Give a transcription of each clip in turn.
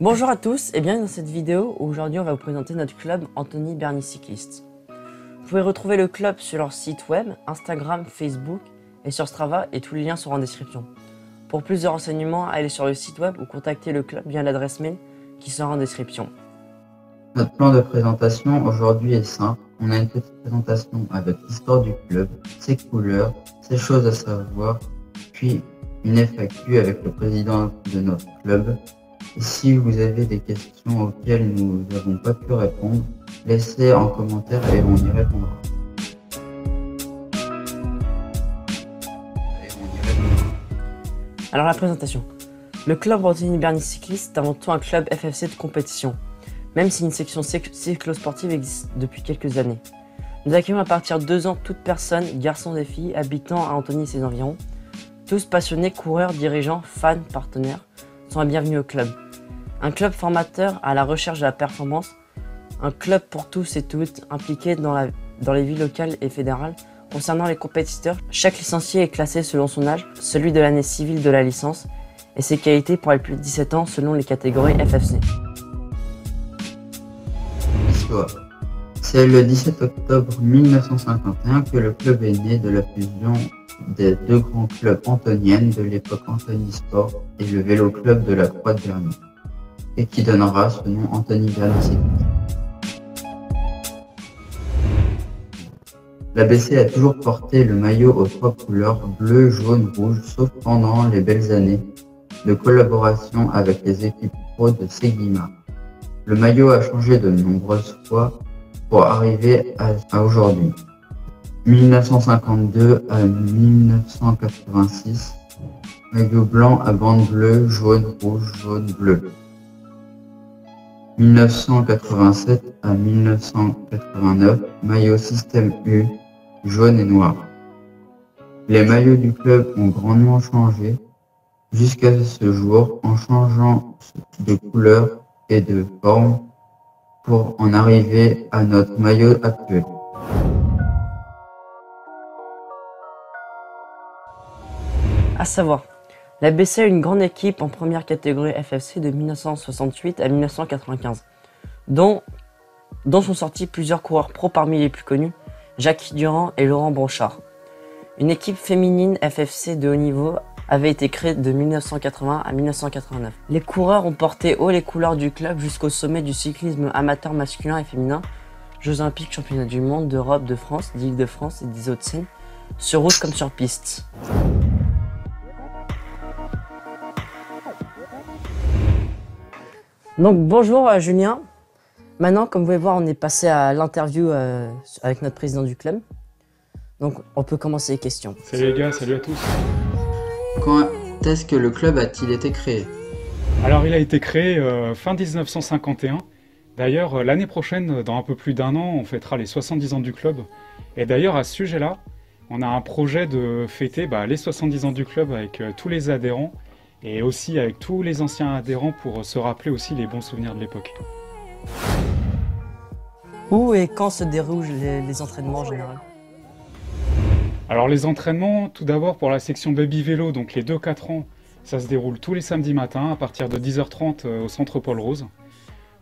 Bonjour à tous et bienvenue dans cette vidéo où aujourd'hui on va vous présenter notre club Anthony Berny Cycliste. Vous pouvez retrouver le club sur leur site web, Instagram, Facebook et sur Strava et tous les liens seront en description. Pour plus de renseignements, allez sur le site web ou contactez le club via l'adresse mail qui sera en description. Notre plan de présentation aujourd'hui est simple. On a une petite présentation avec l'histoire du club, ses couleurs, ses choses à savoir, puis une FAQ avec le président de notre club. Et si vous avez des questions auxquelles nous n'avons pas pu répondre, laissez en commentaire et on y répondra. Alors la présentation. Le club Anthony Berny Cycliste est avant tout un club FFC de compétition, même si une section cyclosportive existe depuis quelques années. Nous accueillons à partir de 2 ans toute personne, garçons et filles, habitant à Anthony et ses environs. Tous passionnés, coureurs, dirigeants, fans, partenaires, sont les bienvenus au club. Un club formateur à la recherche de la performance, un club pour tous et toutes, impliqué dans les vies locales et fédérales. Concernant les compétiteurs, chaque licencié est classé selon son âge, celui de l'année civile de la licence, et ses qualités pour les plus de 17 ans selon les catégories FFC. Histoire. C'est le 17 octobre 1951 que le club est né de la fusion des deux grands clubs anthoniennes de l'époque Anthony Sport et le Vélo Club de la Croix de Berny, et qui donnera ce nom Anthony Berny Cycliste. L'ABC a toujours porté le maillot aux 3 couleurs bleu, jaune, rouge, sauf pendant les belles années de collaboration avec les équipes pro de Seguima. Le maillot a changé de nombreuses fois pour arriver à aujourd'hui. 1952 à 1986, maillot blanc à bande bleue, jaune, rouge, jaune, bleu. 1987 à 1989, maillot système U, jaune et noir. Les maillots du club ont grandement changé jusqu'à ce jour en changeant de couleur et de forme pour en arriver à notre maillot actuel. À savoir, l'ABC a une grande équipe en première catégorie FFC de 1968 à 1995, dont sont sortis plusieurs coureurs pro parmi les plus connus, Jackie Durand et Laurent Bronchard. Une équipe féminine FFC de haut niveau avait été créée de 1980 à 1989. Les coureurs ont porté haut les couleurs du club jusqu'au sommet du cyclisme amateur masculin et féminin, Jeux Olympiques, Championnats du monde, d'Europe, de France, d'Île-de-France et des Hauts-de-Seine, sur route comme sur piste. Donc bonjour Julien. Maintenant, comme vous pouvez voir, on est passé à l'interview avec notre président du club. Donc on peut commencer les questions. Salut les gars, salut à tous. Quand est-ce que le club a-t-il été créé? Alors il a été créé fin 1951. D'ailleurs l'année prochaine, dans un peu plus d'1 an, on fêtera les 70 ans du club. Et d'ailleurs à ce sujet-là, on a un projet de fêter les 70 ans du club avec tous les adhérents et aussi avec tous les anciens adhérents pour se rappeler aussi les bons souvenirs de l'époque. Où et quand se déroulent les entraînements en général? Alors les entraînements, tout d'abord pour la section baby vélo, donc les 2-4 ans, ça se déroule tous les samedis matins à partir de 10h30 au centre Paul Rose.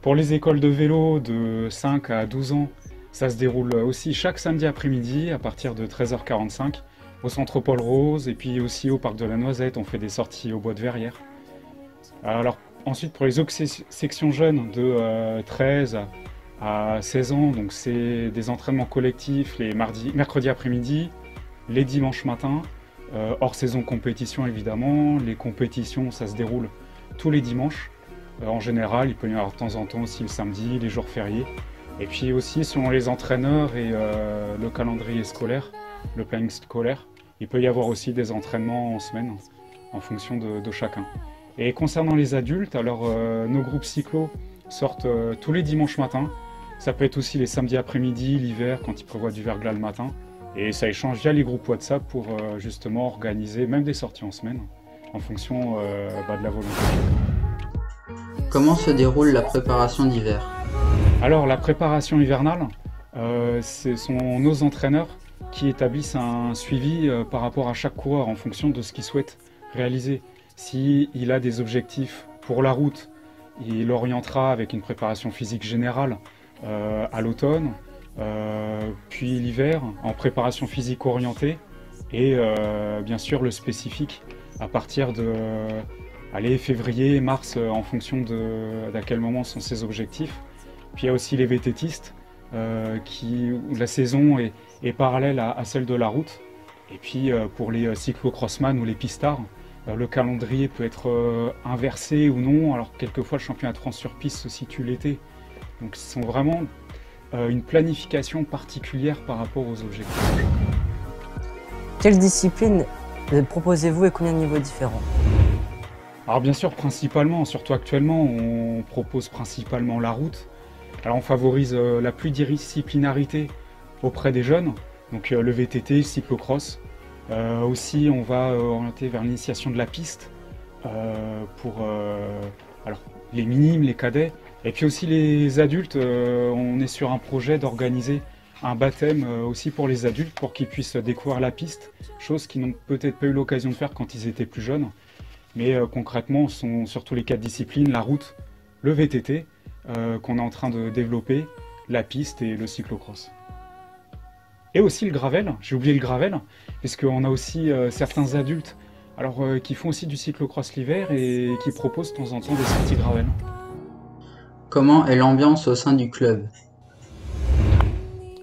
Pour les écoles de vélo de 5 à 12 ans, ça se déroule aussi chaque samedi après-midi à partir de 13h45 au centre Paul Rose et puis aussi au parc de la Noisette, on fait des sorties au bois de Verrières. Alors ensuite pour les autres sections jeunes de 13 à 16 ans, donc c'est des entraînements collectifs les mercredis après-midi, les dimanches matins, hors saison compétition évidemment. Les compétitions ça se déroule tous les dimanches. En général il peut y avoir de temps en temps aussi le samedi, les jours fériés. Et puis aussi selon les entraîneurs et le calendrier scolaire, le planning scolaire, il peut y avoir aussi des entraînements en semaine en fonction de chacun. Et concernant les adultes, alors nos groupes cyclo sortent tous les dimanches matins. Ça peut être aussi les samedis après-midi, l'hiver, quand il prévoit du verglas le matin. Et ça échange via les groupes WhatsApp pour justement organiser même des sorties en semaine, en fonction de la volonté de chacun. Comment se déroule la préparation d'hiver? Alors la préparation hivernale, ce sont nos entraîneurs qui établissent un suivi par rapport à chaque coureur en fonction de ce qu'il souhaite réaliser. S'il a des objectifs pour la route, il orientera avec une préparation physique générale à l'automne, puis l'hiver en préparation physique orientée et bien sûr le spécifique à partir de février, mars en fonction d'à quel moment sont ses objectifs. Puis il y a aussi les vététistes où la saison est parallèle à celle de la route. Et puis pour les cyclo-crossman ou les pistards, le calendrier peut être inversé ou non. Alors quelquefois le championnat de France sur piste se situe l'été. Donc ce sont vraiment une planification particulière par rapport aux objectifs. Quelle discipline proposez-vous et combien de niveaux différents? Alors bien sûr, principalement, surtout actuellement, on propose principalement la route. Alors on favorise la pluridisciplinarité auprès des jeunes, donc le VTT, le cyclocross. Aussi, on va orienter vers l'initiation de la piste pour alors, les minimes, les cadets. Et puis aussi les adultes, on est sur un projet d'organiser un baptême aussi pour les adultes, pour qu'ils puissent découvrir la piste, chose qu'ils n'ont peut-être pas eu l'occasion de faire quand ils étaient plus jeunes. Mais concrètement, ce sont surtout les 4 disciplines, la route, le VTT, qu'on est en train de développer, la piste et le cyclocross. Et aussi le gravel, j'ai oublié le gravel, parce qu'on a aussi certains adultes qui font aussi du cyclocross l'hiver et qui proposent de temps en temps des sorties gravel. Comment est l'ambiance au sein du club?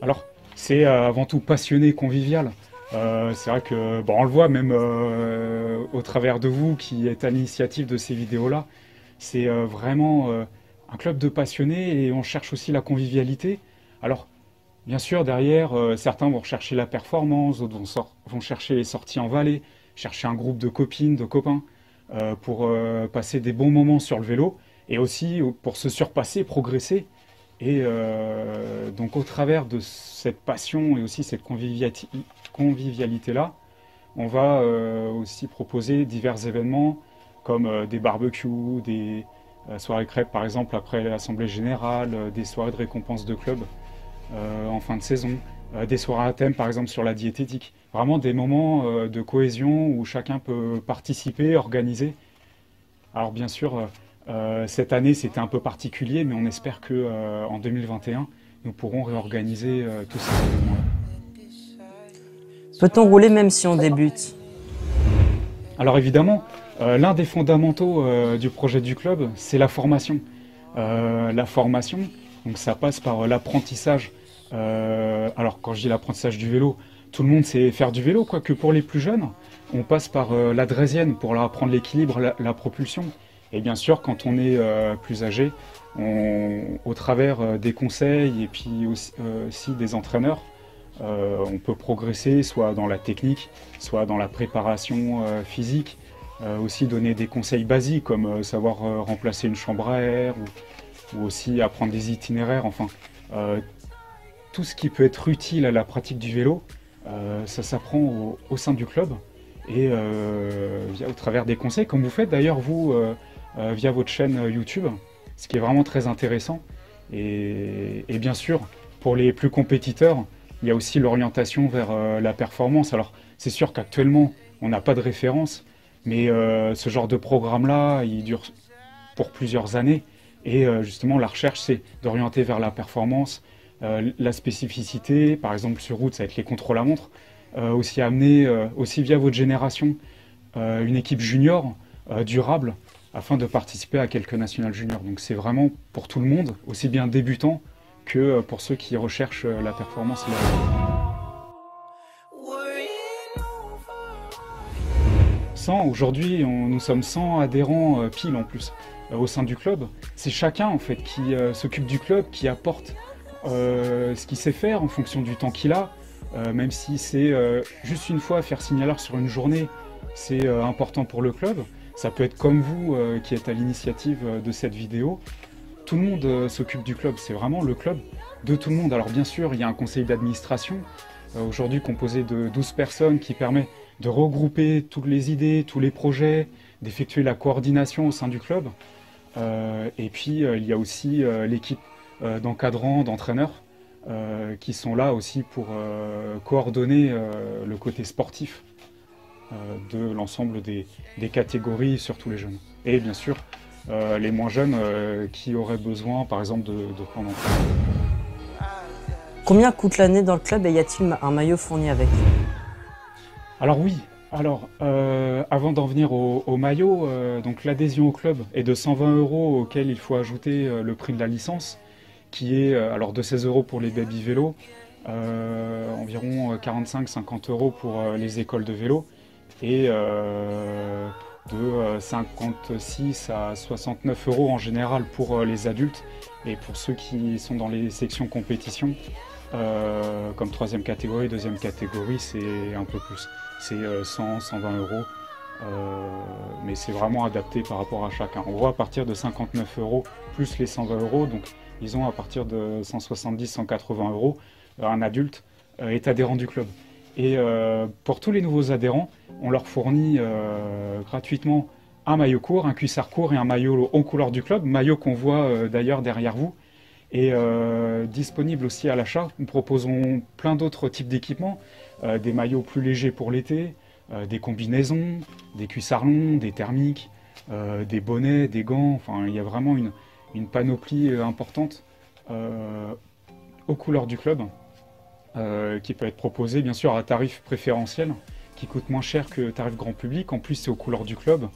Alors, c'est avant tout passionné, convivial. C'est vrai que, on le voit même au travers de vous qui êtes à l'initiative de ces vidéos-là. C'est vraiment un club de passionnés et on cherche aussi la convivialité. Alors, bien sûr, derrière, certains vont rechercher la performance, d'autres vont chercher les sorties en vallée, chercher un groupe de copines, de copains pour passer des bons moments sur le vélo et aussi pour se surpasser, progresser. Et donc au travers de cette passion et aussi cette convivialité-là, on va aussi proposer divers événements comme des barbecues, des soirées crêpes par exemple après l'Assemblée Générale, des soirées de récompense de club en fin de saison, des soirées à thème par exemple sur la diététique. Vraiment des moments de cohésion où chacun peut participer, organiser. Alors bien sûr, cette année c'était un peu particulier, mais on espère qu'en 2021, nous pourrons réorganiser tous ces événements-là. Peut-on rouler même si on débute? Alors évidemment, l'un des fondamentaux du projet du club, c'est la formation. La formation, donc ça passe par l'apprentissage. Alors quand je dis l'apprentissage du vélo, tout le monde sait faire du vélo, quoique pour les plus jeunes, on passe par la draisienne pour leur apprendre l'équilibre, la propulsion. Et bien sûr, quand on est plus âgé, au travers des conseils et puis aussi des entraîneurs, on peut progresser soit dans la technique, soit dans la préparation physique, aussi donner des conseils basiques comme savoir remplacer une chambre à air ou aussi apprendre des itinéraires, enfin tout ce qui peut être utile à la pratique du vélo, ça s'apprend au sein du club et au travers des conseils, comme vous faites d'ailleurs vous via votre chaîne YouTube, ce qui est vraiment très intéressant. Et bien sûr, pour les plus compétiteurs, il y a aussi l'orientation vers la performance. Alors c'est sûr qu'actuellement, on n'a pas de référence, mais ce genre de programme-là, il dure pour plusieurs années. Et justement, la recherche, c'est d'orienter vers la performance, la spécificité. Par exemple, sur route, ça va être les contrôles à montre. Aussi amener, aussi via votre génération, une équipe junior durable, afin de participer à quelques nationales juniors. Donc c'est vraiment pour tout le monde, aussi bien débutants que pour ceux qui recherchent la performance et la Aujourd'hui, nous sommes 100 adhérents pile en plus au sein du club. C'est chacun en fait qui s'occupe du club, qui apporte ce qu'il sait faire en fonction du temps qu'il a, même si c'est juste une fois faire signaler sur une journée, c'est important pour le club. Ça peut être comme vous qui êtes à l'initiative de cette vidéo. Tout le monde s'occupe du club, c'est vraiment le club de tout le monde. Alors bien sûr, il y a un conseil d'administration, aujourd'hui composé de 12 personnes qui permet de regrouper toutes les idées, tous les projets, d'effectuer la coordination au sein du club. Et puis il y a aussi l'équipe d'encadrants, d'entraîneurs qui sont là aussi pour coordonner le côté sportif de l'ensemble des catégories, surtout les jeunes. Et bien sûr, les moins jeunes qui auraient besoin, par exemple, de prendre en compte. Combien coûte l'année dans le club et y a-t-il un maillot fourni avec? Alors oui, avant d'en venir au maillot, donc l'adhésion au club est de 120 € auquel il faut ajouter le prix de la licence, qui est alors de 16 € pour les baby vélos, environ 45-50 € pour les écoles de vélo, et de 56 à 69 € en général pour les adultes, et pour ceux qui sont dans les sections compétition, comme troisième catégorie, deuxième catégorie, c'est un peu plus. C'est 100-120 €, mais c'est vraiment adapté par rapport à chacun. On voit à partir de 59 € plus les 120 €, donc disons à partir de 170-180 €, un adulte est adhérent du club. Et pour tous les nouveaux adhérents, on leur fournit gratuitement un maillot court, un cuissard court et un maillot aux couleurs du club, maillot qu'on voit d'ailleurs derrière vous. Et disponible aussi à l'achat, nous proposons plein d'autres types d'équipements, des maillots plus légers pour l'été, des combinaisons, des cuissards longs, des thermiques, des bonnets, des gants, enfin il y a vraiment une panoplie importante aux couleurs du club, qui peut être proposée bien sûr à tarif préférentiel, qui coûte moins cher que tarif grand public, en plus c'est aux couleurs du club,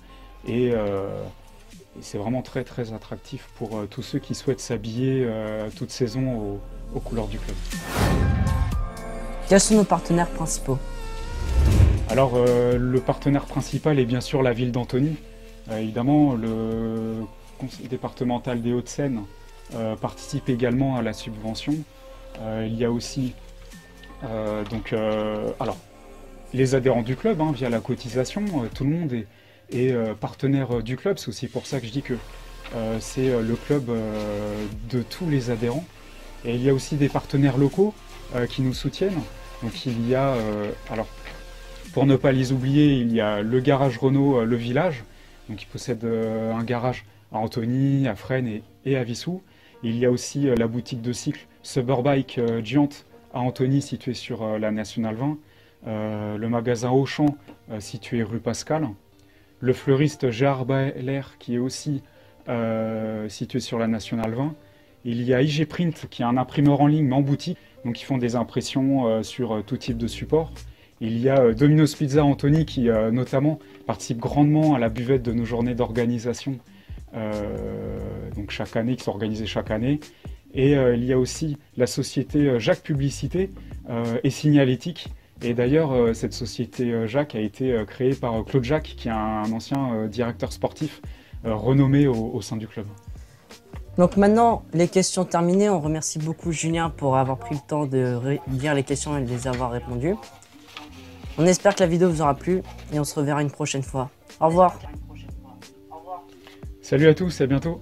et c'est vraiment très très attractif pour tous ceux qui souhaitent s'habiller toute saison aux couleurs du club. Quels sont nos partenaires principaux? Alors le partenaire principal est bien sûr la ville d'Antony. Évidemment, le conseil départemental des Hauts-de-Seine participe également à la subvention. Il y a aussi les adhérents du club via la cotisation. Tout le monde est partenaire du club. C'est aussi pour ça que je dis que c'est le club de tous les adhérents. Et il y a aussi des partenaires locaux qui nous soutiennent. Donc il y a, pour ne pas les oublier, il y a le garage Renault Le Village, donc qui possède un garage à Antony, à Fresnes et à Vissou. Il y a aussi la boutique de cycle Suburbike Giant à Antony, située sur la Nationale 20, le magasin Auchan situé rue Pascal, le fleuriste Gérard Bailler qui est aussi situé sur la Nationale 20. Il y a IG Print qui est un imprimeur en ligne mais en boutique, donc ils font des impressions sur tout type de support. Il y a Domino's Pizza Antony qui notamment participe grandement à la buvette de nos journées d'organisation, donc chaque année, qui sont organisées chaque année. Et il y a aussi la société Jacques Publicité et Signalétique. Et d'ailleurs, cette société Jacques a été créée par Claude Jacques, qui est un ancien directeur sportif renommé au sein du club. Donc maintenant, les questions terminées. On remercie beaucoup Julien pour avoir pris le temps de lire les questions et de les avoir répondues. On espère que la vidéo vous aura plu et on se reverra une prochaine fois. Au revoir. Salut à tous, à bientôt.